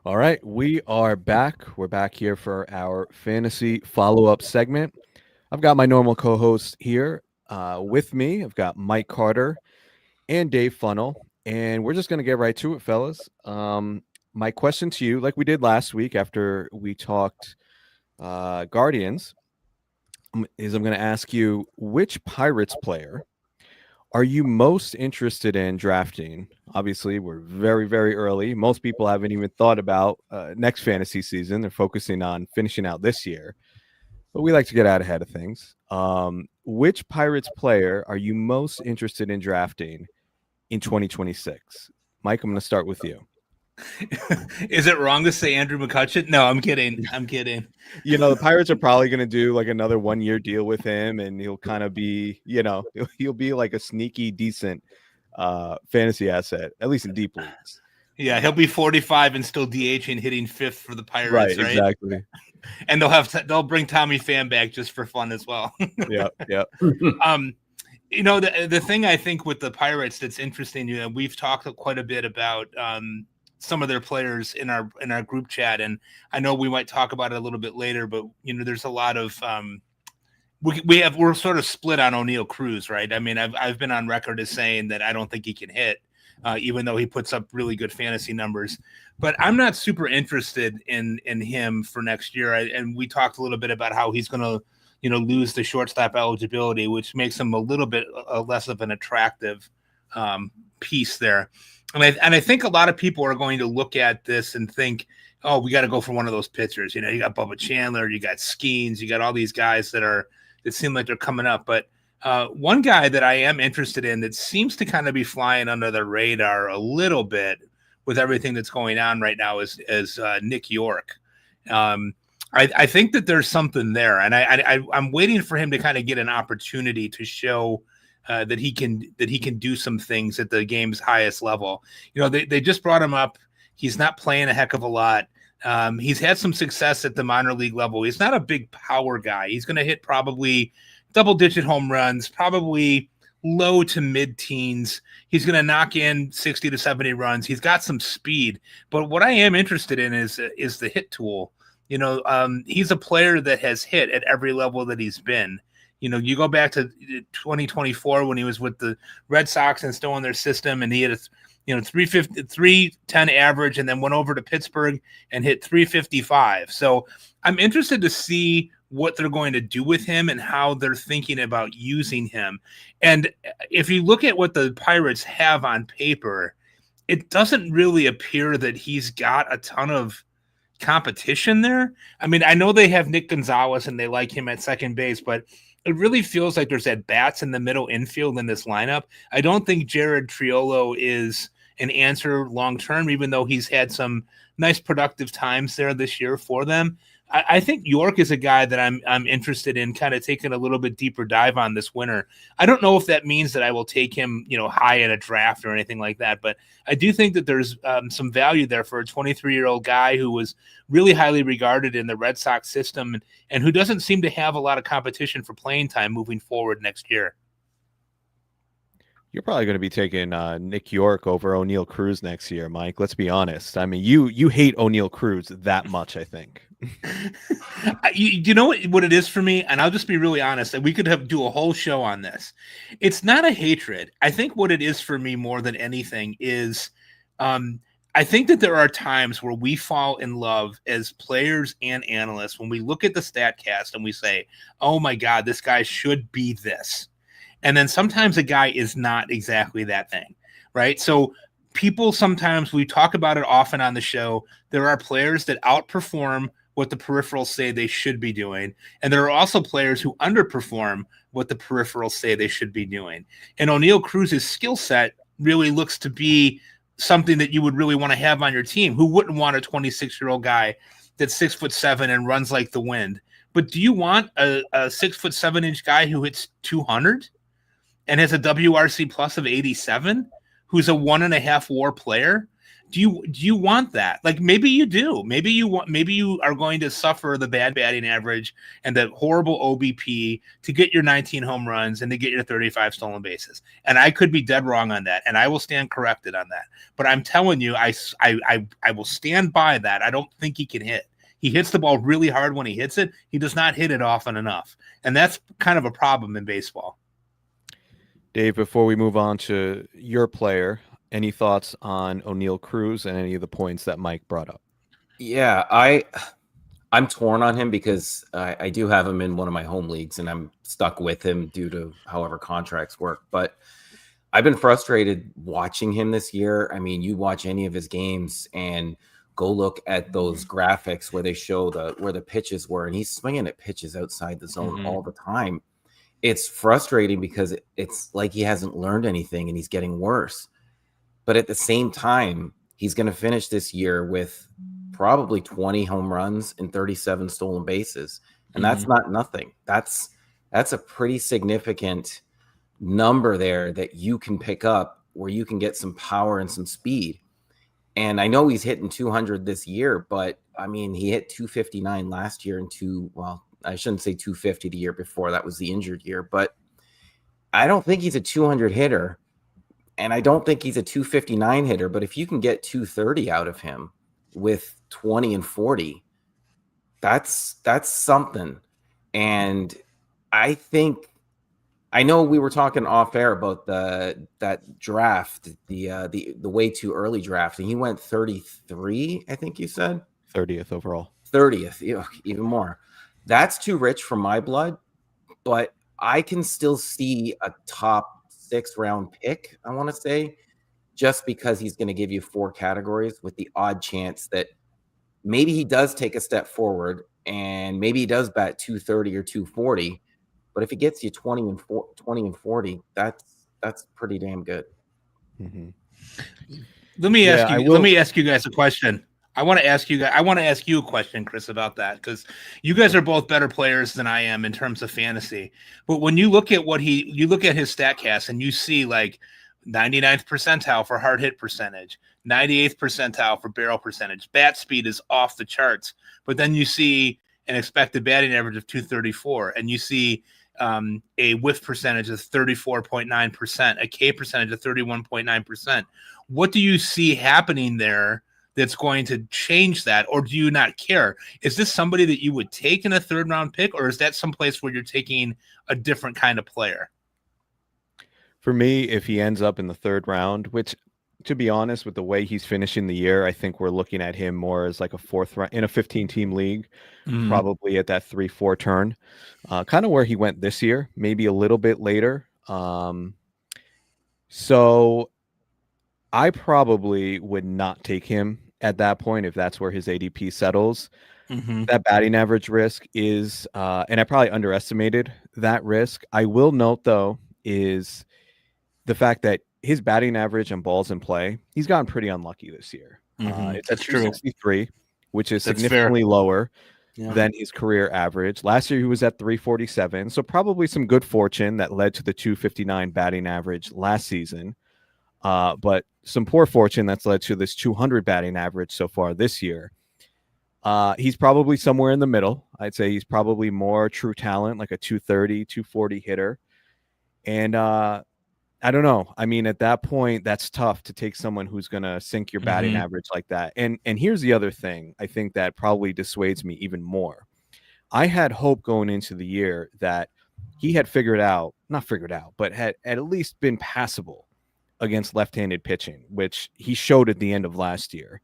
All right, we are back. We're back here for our fantasy follow-up segment. I've got my normal co-host here with me. I've got Mike Carter and Dave Funnel, and we're just going to get right to it, fellas. My question to you, like we did last week after we talked Guardians, is I'm going to ask you which Pirates player are you most interested in drafting? Obviously, we're very, very early. Most people haven't even thought about next fantasy season. They're focusing on finishing out this year, but we like to get out ahead of things. Which Pirates player are you most interested in drafting in 2026? Mike, I'm going to start with you. Is it wrong to say Andrew McCutcheon? No, I'm kidding. I'm kidding. The Pirates are probably going to do like another 1 year deal with him, and he'll kind of be, he'll be like a sneaky, decent fantasy asset, at least in deep leagues. Yeah, he'll be 45 and still DHing, hitting fifth for the Pirates, right? Exactly. And they'll bring Tommy Pham back just for fun as well. Yeah. The thing I think with the Pirates that's interesting, we've talked quite a bit about some of their players in our group chat, and I know we might talk about it a little bit later, but there's a lot of we're sort of split on O'Neal Cruz, right? I mean, I've been on record as saying that I don't think he can hit, even though he puts up really good fantasy numbers. But I'm not super interested in him for next year. And we talked a little bit about how he's going to lose the shortstop eligibility, which makes him a little bit less of an attractive piece there. And I think a lot of people are going to look at this and think, oh, we got to go for one of those pitchers. You got Bubba Chandler, you got Skeens, you got all these guys that seem like they're coming up. But one guy that I am interested in that seems to kind of be flying under the radar a little bit with everything that's going on right now is Nick York. I think that there's something there, and I'm waiting for him to kind of get an opportunity to show that he can do some things at the game's highest level. They just brought him up. He's not playing a heck of a lot. He's had some success at the minor league level. He's not a big power guy. He's going to hit probably double-digit home runs, probably low to mid-teens. He's going to knock in 60 to 70 runs. He's got some speed. But what I am interested in is the hit tool. He's a player that has hit at every level that he's been. You go back to 2024 when he was with the Red Sox and still in their system, and he had a 310 average, and then went over to Pittsburgh and hit 355. So I'm interested to see what they're going to do with him and how they're thinking about using him. And if you look at what the Pirates have on paper, it doesn't really appear that he's got a ton of competition there. I mean, I know they have Nick Gonzalez and they like him at second base, but it really feels like there's at bats in the middle infield in this lineup. I don't think Jared Triolo is an answer long term, even though he's had some nice productive times there this year for them. I think York is a guy that I'm interested in kind of taking a little bit deeper dive on this winter. I don't know if that means that I will take him, high in a draft or anything like that, but I do think that there's some value there for a 23-year-old guy who was really highly regarded in the Red Sox system and who doesn't seem to have a lot of competition for playing time moving forward next year. You're probably going to be taking Nick York over O'Neal Cruz next year, Mike. Let's be honest. I mean, you hate O'Neal Cruz that much, I think. You know what it is for me, and I'll just be really honest, and we could do a whole show on this. It's not a hatred. I think what it is for me more than anything is I think that there are times where we fall in love as players and analysts when we look at the StatCast and we say, oh my God, this guy should be this. And then sometimes a guy is not exactly that thing, right? So people sometimes, we talk about it often on the show, there are players that outperform what the peripherals say they should be doing. And there are also players who underperform what the peripherals say they should be doing. And O'Neal Cruz's skill set really looks to be something that you would really want to have on your team. Who wouldn't want a 26-year-old guy that's 6'7" and runs like the wind? But do you want a 6'7" guy who hits 200 and has a WRC plus of 87, who's a 1.5 WAR player? Do you want that? Like, maybe you do. Maybe you are going to suffer the bad batting average and the horrible OBP to get your 19 home runs and to get your 35 stolen bases. And I could be dead wrong on that, and I will stand corrected on that. But I'm telling you, I will stand by that. I don't think he can hit. He hits the ball really hard when he hits it. He does not hit it often enough, and that's kind of a problem in baseball. Dave, before we move on to your player, any thoughts on O'Neal Cruz and any of the points that Mike brought up? Yeah, I'm torn on him because I do have him in one of my home leagues, and I'm stuck with him due to however contracts work. But I've been frustrated watching him this year. I mean, you watch any of his games and go look at those graphics where they show where the pitches were, and he's swinging at pitches outside the zone all the time. It's frustrating because it's like he hasn't learned anything and he's getting worse. But at the same time, he's going to finish this year with probably 20 home runs and 37 stolen bases. And that's not nothing. That's a pretty significant number there that you can pick up where you can get some power and some speed. And I know he's hitting 200 this year, but I mean, he hit 259 last year and I shouldn't say 250 the year before. That was the injured year, but I don't think he's a 200 hitter. And I don't think he's a 259 hitter, but if you can get 230 out of him with 20 and 40, that's something. And I know we were talking off air about that draft, the way too early draft, and he went 33, I think you said 30th overall. 30th, even more. That's too rich for my blood, but I can still see a top 6 round pick, I want to say, just because he's going to give you 4 categories with the odd chance that maybe he does take a step forward and maybe he does bat 230 or 240. But if he gets you 20 and 40, that's pretty damn good. Mm-hmm. Let me ask you guys a question. I want to ask you a question, Chris, about that, because you guys are both better players than I am in terms of fantasy. But when you look at you look at his StatCast and you see like 99th percentile for hard hit percentage, 98th percentile for barrel percentage, bat speed is off the charts. But then you see an expected batting average of 234, and you see a whiff percentage of 34.9%, a K percentage of 31.9%. What do you see happening there that's going to change that, or do you not care? Is this somebody that you would take in a 3rd round pick, or is that someplace where you're taking a different kind of player? For me, if he ends up in the 3rd round, which, to be honest, with the way he's finishing the year, I think we're looking at him more as like a 4th round in a 15-team league, probably at that 3-4 turn, kind of where he went this year, maybe a little bit later. So I probably would not take him at that point if that's where his ADP settles. That batting average risk is, and I probably underestimated that risk. I will note, though, is the fact that his batting average and balls in play, he's gotten pretty unlucky this year. It's at 263, which is significantly lower than his career average. Last year, he was at 347. So probably some good fortune that led to the 259 batting average last season. But some poor fortune that's led to this 200 batting average so far this year. He's probably somewhere in the middle. I'd say he's probably more true talent, like a 230, 240 hitter. And I don't know. I mean, at that point, that's tough to take someone who's going to sink your batting average like that. And here's the other thing I think that probably dissuades me even more. I had hope going into the year that he had not figured out, but had at least been passable against left-handed pitching, which he showed at the end of last year.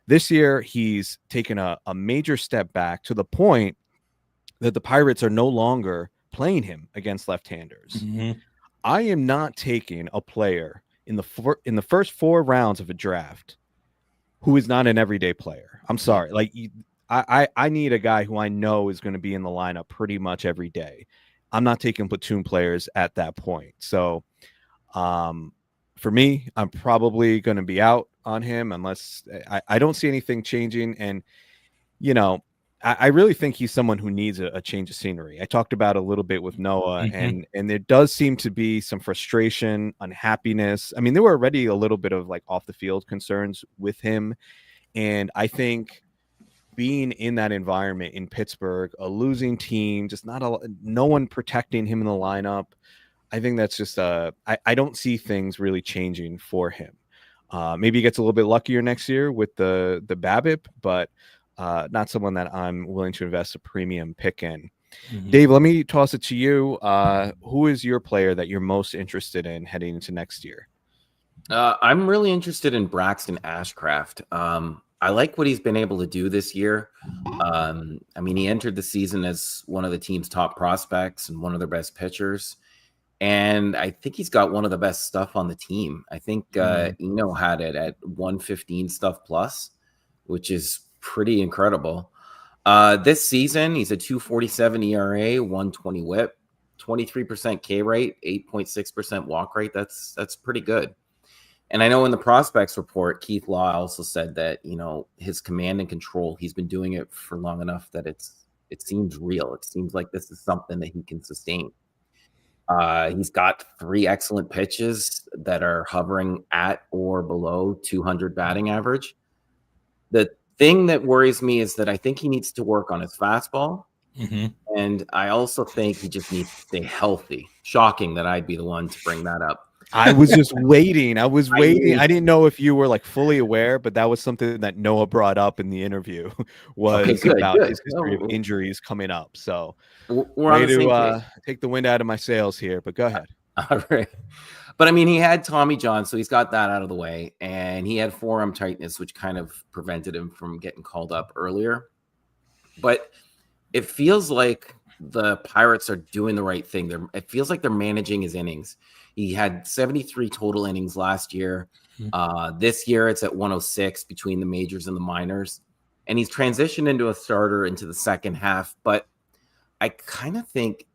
This year, he's taken a major step back to the point that the Pirates are no longer playing him against left-handers. I am not taking a player in the first 4 rounds of a draft who is not an everyday player. I'm sorry. Like, I need a guy who I know is going to be in the lineup pretty much every day. I'm not taking platoon players at that point. So, for me, I'm probably going to be out on him unless I don't see anything changing. And, I really think he's someone who needs a change of scenery. I talked about a little bit with Noah, Mhm. and there does seem to be some frustration, unhappiness. I mean, there were already a little bit of like off the field concerns with him, and I think being in that environment in Pittsburgh, a losing team, just no one protecting him in the lineup. I think that's just I don't see things really changing for him. Maybe he gets a little bit luckier next year with the BABIP, but not someone that I'm willing to invest a premium pick in. Mhm. Dave, let me toss it to you. Who is your player that you're most interested in heading into next year? I'm really interested in Braxton Ashcraft. I like what he's been able to do this year. I mean, he entered the season as one of the team's top prospects and one of their best pitchers. And I think he's got one of the best stuff on the team. I think Eno had it at 115 stuff plus, which is pretty incredible. This season, he's a 247 ERA, 120 whip, 23% K rate, 8.6% walk rate. That's pretty good. And I know in the prospects report, Keith Law also said that, his command and control, he's been doing it for long enough that it seems real. It seems like this is something that he can sustain. He's got 3 excellent pitches that are hovering at or below 200 batting average. The thing that worries me is that I think he needs to work on his fastball. Mhm. And I also think he just needs to stay healthy. Shocking that I'd be the one to bring that up. I was just waiting. I was waiting. mean- I didn't know if you were like fully aware, but that was something that Noah brought up in the interview was good, about good. his history of injuries coming up. So We're on way the same to page. take the wind out of my sails here, but go ahead. All right. But I mean, he had Tommy John, so he's got that out of the way. And he had forearm tightness, which kind of prevented him from getting called up earlier. But it feels like the Pirates are doing the right thing. It feels like they're managing his innings. He had 73 total innings last year. This year, it's at 106 between the majors and the minors. And he's transitioned into a starter into the second half. But I kind of think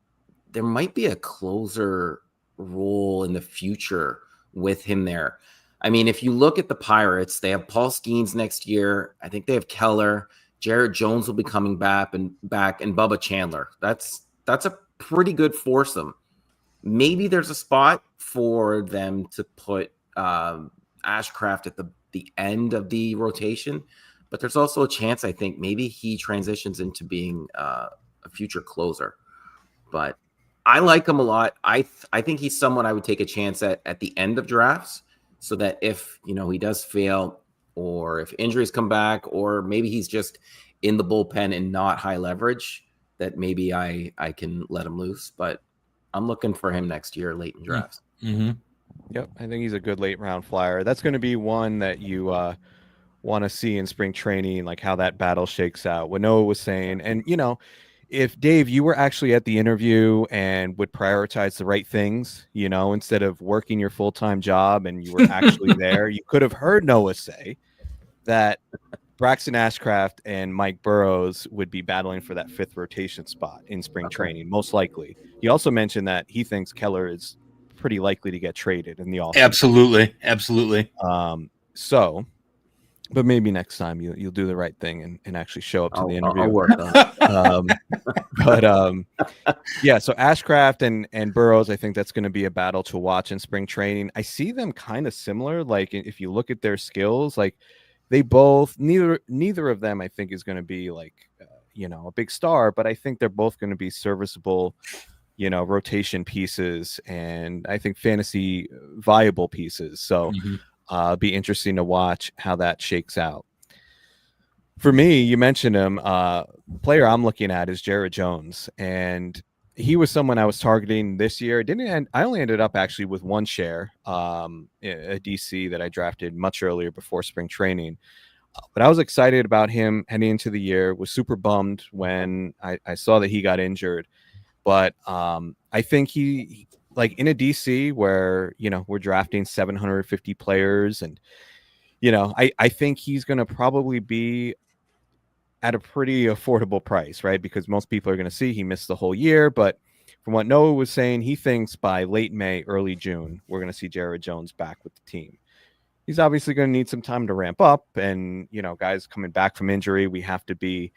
there might be a closer role in the future with him there. I mean, if you look at the Pirates, they have Paul Skeens next year. I think they have Keller. Jared Jones will be coming back and Bubba Chandler. That's a pretty good foursome. Maybe there's a spot for them to put Ashcraft at the end of the rotation, but there's also a chance I think maybe he transitions into being a future closer. But I like him a lot. I think he's someone I would take a chance at the end of drafts, so that if he does fail, or if injuries come back, or maybe he's just in the bullpen and not high leverage, that maybe I can let him loose. But I'm looking for him next year, late in drafts. Mm-hmm. Yep, I think he's a good late round flyer. That's going to be one that you want to see in spring training, like how that battle shakes out. What Noah was saying, and if Dave, you were actually at the interview and would prioritize the right things, instead of working your full-time job, and you were actually there, you could have heard Noah say that Braxton Ashcraft and Mike Burrows would be battling for that 5th rotation spot in spring training, most likely. He also mentioned that he thinks Keller is pretty likely to get traded in the offseason. Absolutely. So, but maybe next time you'll do the right thing and actually show up to the interview. I'll work on it. Yeah, so Ashcraft and Burrows, I think that's going to be a battle to watch in spring training. I see them kind of similar. Like if you look at their skills, like they both, neither of them, I think, is going to be like a big star, but I think they're both going to be serviceable, rotation pieces, and I think fantasy viable pieces. So be interesting to watch how that shakes out. For me, you mentioned him. Player I'm looking at is Jared Jones, and he was someone I was targeting this year. I only ended up actually with 1 share, a DC that I drafted much earlier before spring training. But I was excited about him heading into the year. Was super bummed when I saw that he got injured. But I think he like in a DC where we're drafting 750 players, and I think he's going to probably be at a pretty affordable price, right? Because most people are going to see he missed the whole year. But from what Noah was saying, he thinks by late May, early June, we're going to see Jared Jones back with the team. He's obviously going to need some time to ramp up, and guys coming back from injury, we have to be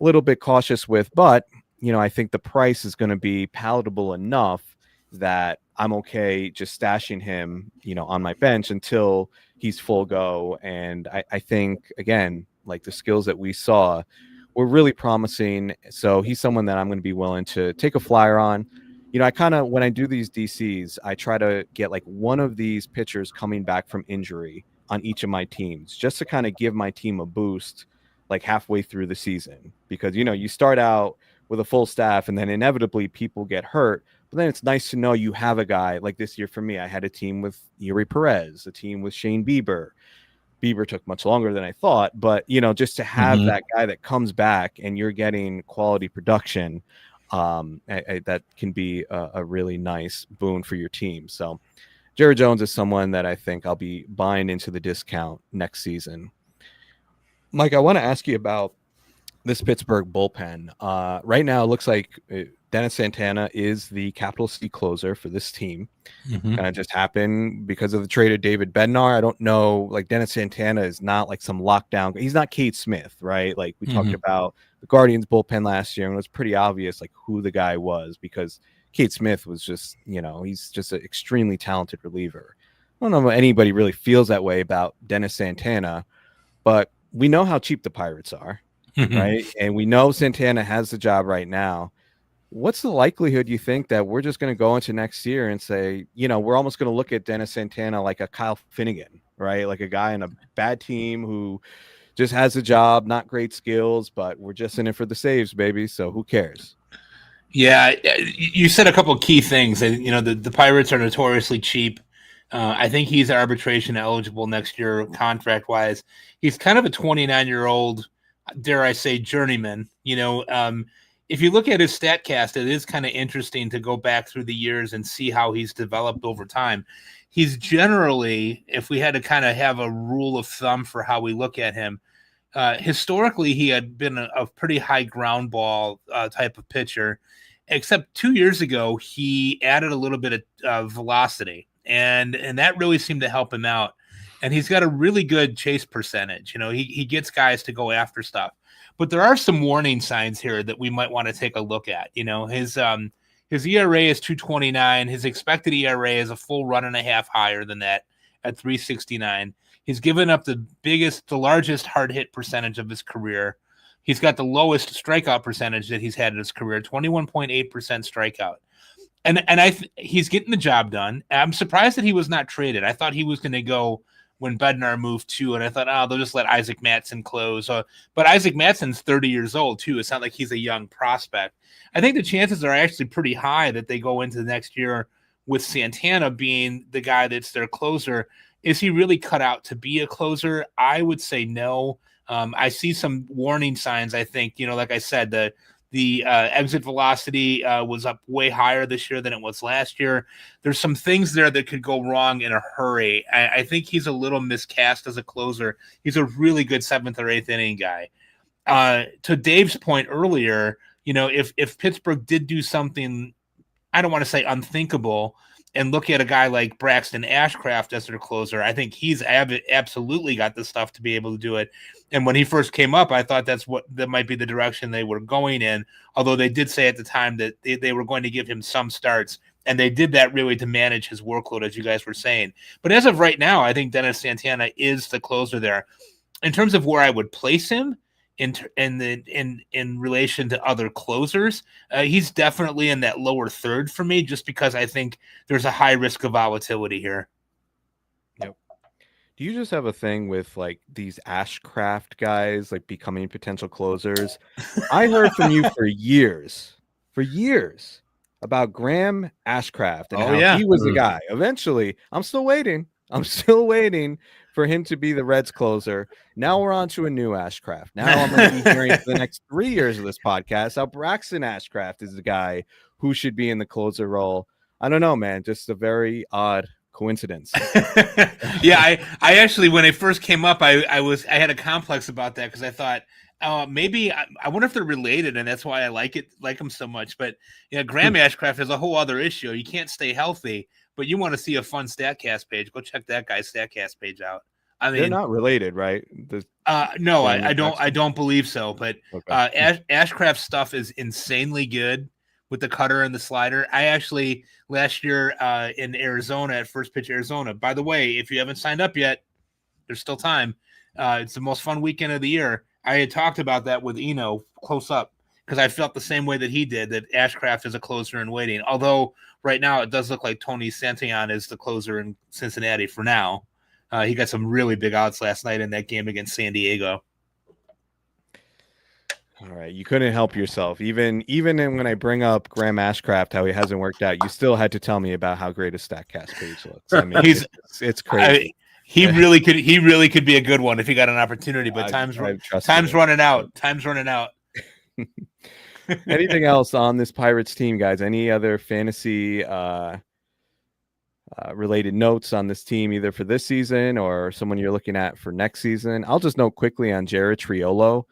a little bit cautious with, but I think the price is going to be palatable enough that I'm okay just stashing him, on my bench until he's full go. And I think, again, like the skills that we saw were really promising. So he's someone that I'm going to be willing to take a flyer on. I kind of, when I do these DCs, I try to get like one of these pitchers coming back from injury on each of my teams just to kind of give my team a boost like halfway through the season, because you start out with a full staff and then inevitably people get hurt, but then it's nice to know you have a guy. Like this year for me, I had a team with Yuri Perez, a team with Shane Bieber. Bieber took much longer than I thought, but just to have that guy that comes back and you're getting quality production, that can be a really nice boon for your team. So Jared Jones is someone that I think I'll be buying into the discount next season. Mike, I want to ask you about this Pittsburgh bullpen. Right now, it looks like Dennis Santana is the capital C closer for this team. Kind of just happened because of the trade of David Bednar. I don't know, like Dennis Santana is not like some lockdown. He's not Cade Smith, right? Like we talked about the Guardians bullpen last year, and it was pretty obvious like who the guy was, because Cade Smith was just, he's just an extremely talented reliever. I don't know if anybody really feels that way about Dennis Santana, but we know how cheap the Pirates are, right? And we know Santana has the job right now. What's the likelihood you think that we're just going to go into next year and say, we're almost going to look at Dennis Santana like a Kyle Finnegan, right? Like a guy in a bad team who just has a job, not great skills, but we're just in it for the saves, baby. So who cares? Yeah, you said a couple of key things. The Pirates are notoriously cheap. I think he's arbitration eligible next year, contract wise. He's kind of a 29-year-old, dare I say, journeyman. If you look at his StatCast, it is kind of interesting to go back through the years and see how he's developed over time. He's generally, if we had to kind of have a rule of thumb for how we look at him, historically he had been a pretty high ground ball type of pitcher, except 2 years ago he added a little bit of velocity, and that really seemed to help him out. And he's got a really good chase percentage. He gets guys to go after stuff. But there are some warning signs here that we might want to take a look at. His ERA is 2.29. His expected ERA is a full run and a half higher than that at 3.69. He's given up the largest hard hit percentage of his career. He's got the lowest strikeout percentage that he's had in his career, 21.8% strikeout. And he's getting the job done. I'm surprised that he was not traded. I thought he was going to go when Bednar moved too, and I thought, they'll just let Isaac Mattson close. But Isaac Matson's 30 years old too. It's not like he's a young prospect. I think the chances are actually pretty high that they go into the next year with Santana being the guy that's their closer. Is he really cut out to be a closer? I would say no. I see some warning signs. I think, like I said, the exit velocity was up way higher this year than it was last year. There's some things there that could go wrong in a hurry. I think he's a little miscast as a closer. He's a really good 7th or 8th inning guy. To Dave's point earlier, if Pittsburgh did do something, I don't want to say unthinkable, and look at a guy like Braxton Ashcraft as their closer, I think he's absolutely got the stuff to be able to do it. And when he first came up, I thought that might be the direction they were going in, although they did say at the time that they were going to give him some starts, and they did that really to manage his workload, as you guys were saying. But as of right now, I think Dennis Santana is the closer there. In terms of where I would place him in relation to other closers, he's definitely in that lower third for me, just because I think there's a high risk of volatility here. Yep. Do you just have a thing with like these Ashcraft guys like becoming potential closers? I heard from you for years about Graham Ashcraft and how he was the guy. Eventually, I'm still waiting for him to be the Reds closer. Now we're on to a new Ashcraft. Now I'm going to be hearing for the next 3 years of this podcast how Braxton Ashcraft is the guy who should be in the closer role. I don't know, man. Just a very odd coincidence. Yeah, I actually, when it first came up, I had a complex about that, because I thought, maybe I wonder if they're related, and that's why I like them so much. But Graham Ashcraft is a whole other issue. You can't stay healthy, but you want to see a fun StatCast page, go check that guy's StatCast page out. I They're mean, not related, right? no, Stanley I don't. I Jackson? don't believe so. But Okay. Ashcraft's stuff is insanely good with the cutter and the slider. I actually last year in Arizona at First Pitch Arizona. By the way, if you haven't signed up yet, there's still time. It's the most fun weekend of the year. I had talked about that with Eno close up because I felt the same way that he did, that Ashcraft is a closer in waiting. Although right now it does look like Tony Santillan is the closer in Cincinnati for now. He got some really big outs last night in that game against San Diego. All right, you couldn't help yourself. Even when I bring up Graham Ashcraft, how he hasn't worked out, you still had to tell me about how great a Statcast page looks. I mean, it's crazy. He really could. He really could be a good one if he got an opportunity. But time's running out. Time's running out. Anything else on this Pirates team, guys? Any other fantasy related notes on this team, either for this season or someone you're looking at for next season? I'll just note quickly on Jared Triolo.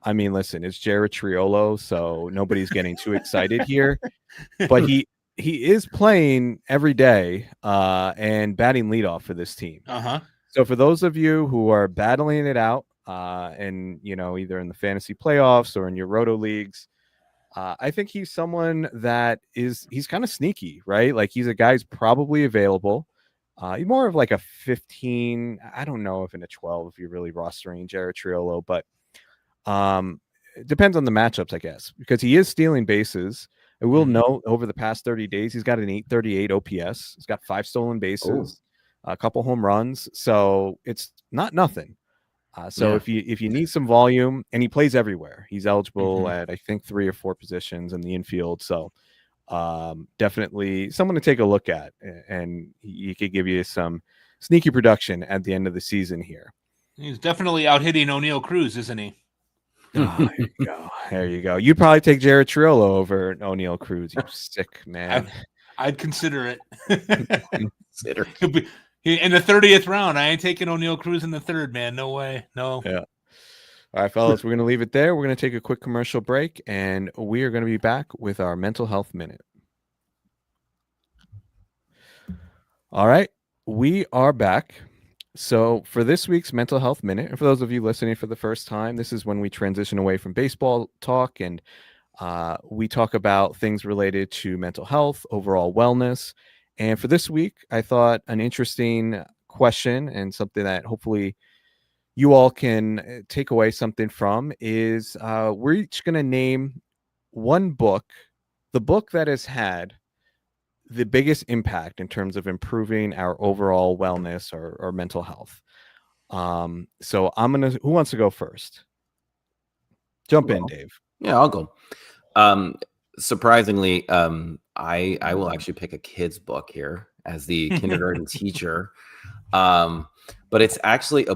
I mean, listen, it's Jared Triolo, so nobody's getting too excited here. But he is playing every day and batting leadoff for this team. So for those of you who are battling it out and, either in the fantasy playoffs or in your roto leagues, I think he's someone that he's kind of sneaky, right? Like he's a guy who's probably available. He's more of like a 15. I don't know if in a 12 if you're really rostering Jared Triolo, but it depends on the matchups, I guess, because he is stealing bases. I will note over the past 30 days, he's got an 838 OPS. He's got 5 stolen bases, a couple home runs. So it's not nothing. So if you need some volume, and he plays everywhere, he's eligible at I think 3 or 4 positions in the infield. So definitely someone to take a look at, and he could give you some sneaky production at the end of the season here. He's definitely out hitting O'Neill Cruz, isn't he? Oh, there you go. There you go. You'd probably take Jared Triolo over O'Neill Cruz. You sick man. I'd consider it. In the 30th round, I ain't taking O'Neill Cruz in the 3rd, man. No way. No. Yeah. All right, fellas, we're going to leave it there. We're going to take a quick commercial break, and we are going to be back with our mental health minute. All right, we are back. So for this week's mental health minute, and for those of you listening for the first time, this is when we transition away from baseball talk and we talk about things related to mental health, overall wellness. And for this week, I thought an interesting question and something that hopefully you all can take away something from is we're each going to name one book, the book that has had the biggest impact in terms of improving our overall wellness or mental health. So who wants to go first? Jump in, Dave. Yeah, I'll go. Surprisingly, I will actually pick a kid's book here as the kindergarten teacher. But it's actually a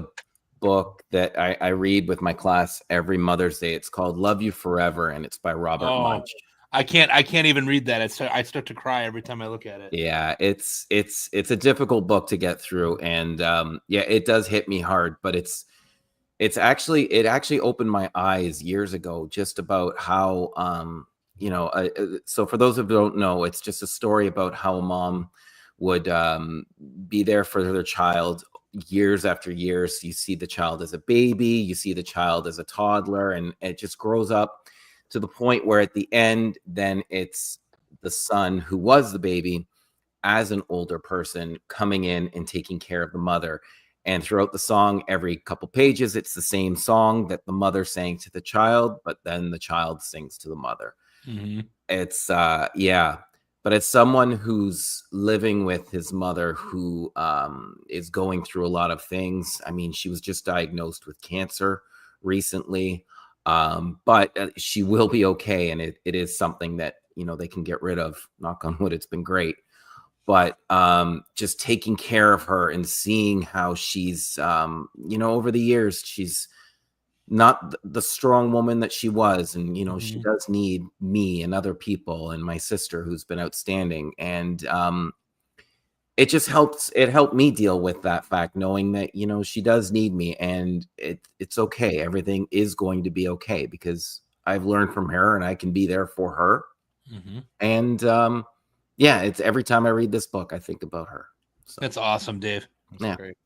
book that I read with my class every Mother's Day. It's called Love You Forever, and it's by Robert Munch. I can't even read that. I start to cry every time I look at it. Yeah, it's a difficult book to get through, and it does hit me hard. But it actually opened my eyes years ago just about how so for those who don't know, it's just a story about how a mom would be there for their child years after years. You see the child as a baby, you see the child as a toddler, and it just grows up to the point where at the end, then it's the son who was the baby as an older person coming in and taking care of the mother. And throughout the song, every couple pages, it's the same song that the mother sang to the child, but then the child sings to the mother. It's but it's someone who's living with his mother who is going through a lot of things. I mean, she was just diagnosed with cancer recently. But she will be okay, and it is something that they can get rid of. Knock on wood, it's been great. But just taking care of her and seeing how she's over the years, she's not the strong woman that she was, and she does need me and other people and my sister who's been outstanding, and it just helped me deal with that fact, knowing that she does need me, and it's okay. Everything is going to be okay because I've learned from her and I can be there for her. And it's every time I read this book I think about her. So that's awesome, Dave. That's great.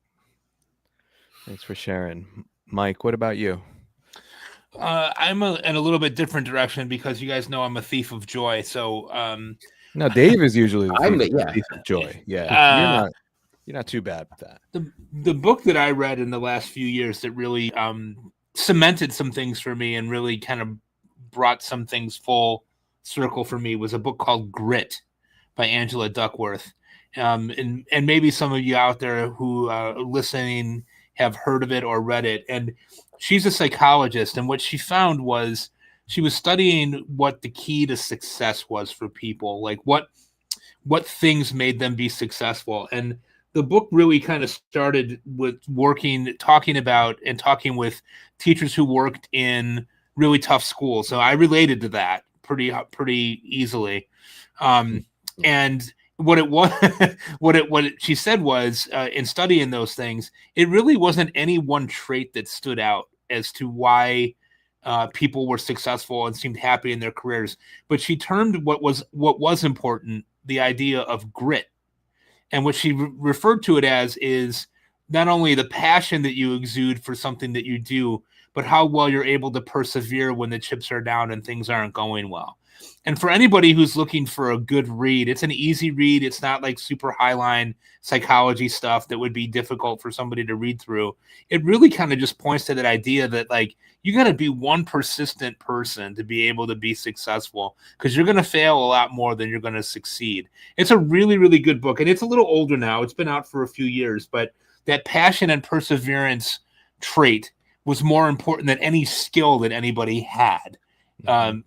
Thanks for sharing. Mike, what about you? I'm in a little bit different direction because you guys know I'm a thief of joy. So, No, Dave is usually the I'm thief, yeah. thief of joy. Yeah, uh, you're not too bad with that. the book that I read in the last few years that really cemented some things for me and really kind of brought some things full circle for me was a book called Grit by Angela Duckworth. And maybe some of you out there who are listening have heard of it or read it. And she's a psychologist, and what she found was she was studying what the key to success was for people, like what things made them be successful. And the book really kind of started with talking about and talking with teachers who worked in really tough schools. So I related to that pretty easily. And what it was, what she said was, in studying those things, it really wasn't any one trait that stood out as to why people were successful and seemed happy in their careers. But she termed what was important the idea of grit, and what she referred to it as is not only the passion that you exude for something that you do, but how well you're able to persevere when the chips are down and things aren't going well. And for anybody who's looking for a good read, it's an easy read. It's not like super highline psychology stuff that would be difficult for somebody to read through. It really kind of just points to that idea that, like, you got to be one persistent person to be able to be successful, because you're going to fail a lot more than you're going to succeed. It's a really, really good book, and it's a little older now. It's been out for a few years, but that passion and perseverance trait was more important than any skill that anybody had.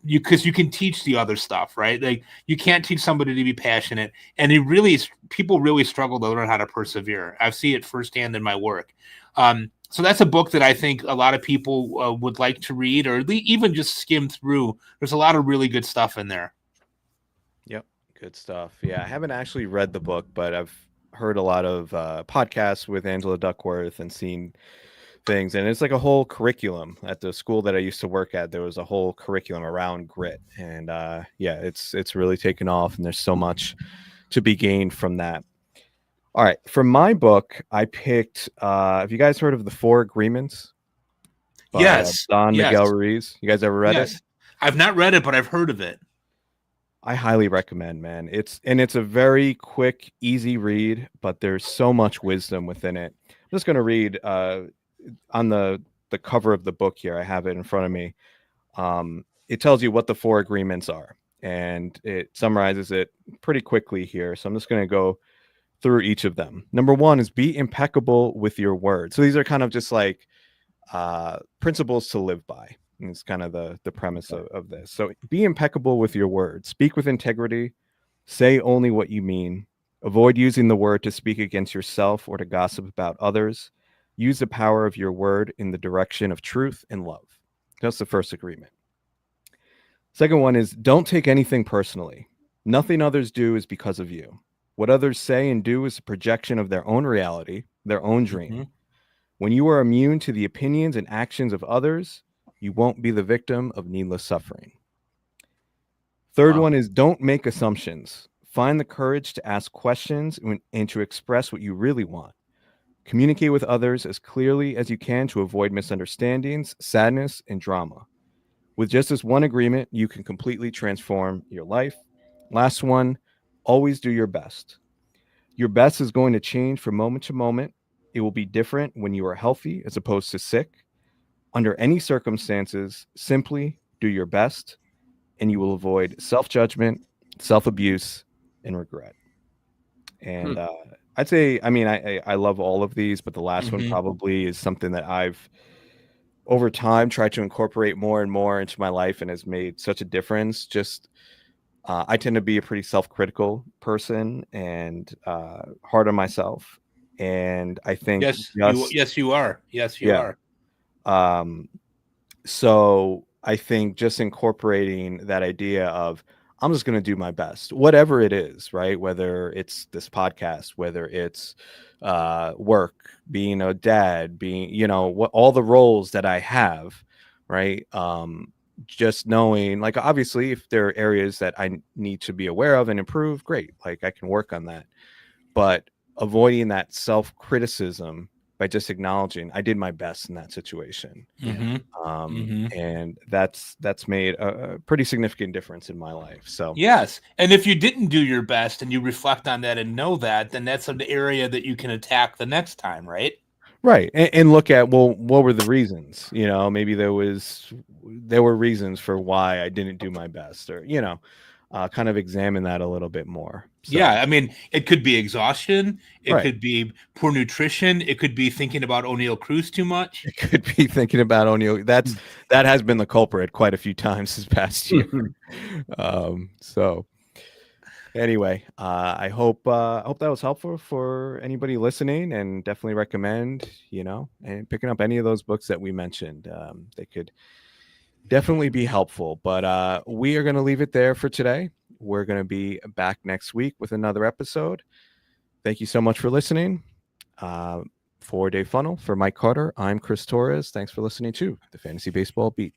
Because you can teach the other stuff, right? Like, you can't teach somebody to be passionate, and people really struggle to learn how to persevere. I've seen it firsthand in my work. So that's a book that I think a lot of people would like to read, or even just skim through. There's a lot of really good stuff in there. Yep, good stuff. Yeah, I haven't actually read the book, but I've heard a lot of podcasts with Angela Duckworth and seen things, and it's like a whole curriculum at the school that I used to work at. There was a whole curriculum around grit, and yeah, it's really taken off, and there's so much to be gained from that. All right, for my book, I picked. Have you guys heard of the Four Agreements by Yes. Don Yes. Miguel Ruiz? You guys ever read it? Yes. I've not read it, but I've heard of it. I highly recommend, man. It's a very quick, easy read, but there's so much wisdom within it. I'm just going to read on the cover of the book here. I have it in front of me. It tells you what the four agreements are, and it summarizes it pretty quickly here. So I'm just going to go through each of them. Number one is be impeccable with your word. So these are kind of just like principles to live by. And it's kind of the premise of this. So be impeccable with your word. Speak with integrity. Say only what you mean. Avoid using the word to speak against yourself or to gossip about others. Use the power of your word in the direction of truth and love. That's the first agreement. Second one is don't take anything personally. Nothing others do is because of you. What others say and do is a projection of their own reality, their own dream. Mm-hmm. When you are immune to the opinions and actions of others, you won't be the victim of needless suffering. Third one is don't make assumptions. Find the courage to ask questions and to express what you really want. Communicate with others as clearly as you can to avoid misunderstandings, sadness, and drama. With just this one agreement, you can completely transform your life. Last one, always do your best. Your best is going to change from moment to moment. It will be different when you are healthy as opposed to sick. Under any circumstances, simply do your best, and you will avoid self-judgment, self-abuse, and regret. And I'd say, I mean, I love all of these, but the last one probably is something that I've, over time, tried to incorporate more and more into my life and has made such a difference. Just, I tend to be a pretty self-critical person and hard on myself. And I think Yes, you are. Yes, you are. So I think just incorporating that idea of I'm just going to do my best, whatever it is, right? Whether it's this podcast, whether it's work, being a dad, being, what all the roles that I have, right? Just knowing, like, obviously, if there are areas that I need to be aware of and improve, great. Like, I can work on that. But avoiding that self-criticism by just acknowledging I did my best in that situation. And that's made a pretty significant difference in my life. So yes, and if you didn't do your best and you reflect on that and know that, then that's an area that you can attack the next time, right? right, and look at, well, what were the reasons? You know, maybe there were reasons for why I didn't do my best, or kind of examine that a little bit more. So, Yeah, I mean, it could be exhaustion, it Right. could be poor nutrition, it could be thinking about O'Neill Cruz too much. it could be thinking about O'Neill. That has been the culprit quite a few times this past year. So anyway, I hope that was helpful for anybody listening, and definitely recommend, and picking up any of those books that we mentioned. They could definitely be helpful. But we are going to leave it there for today. We're going to be back next week with another episode. Thank you so much for listening. For Dave Funnel, for Mike Carter, I'm Chris Torres. Thanks for listening to the Fantasy Baseball Beat.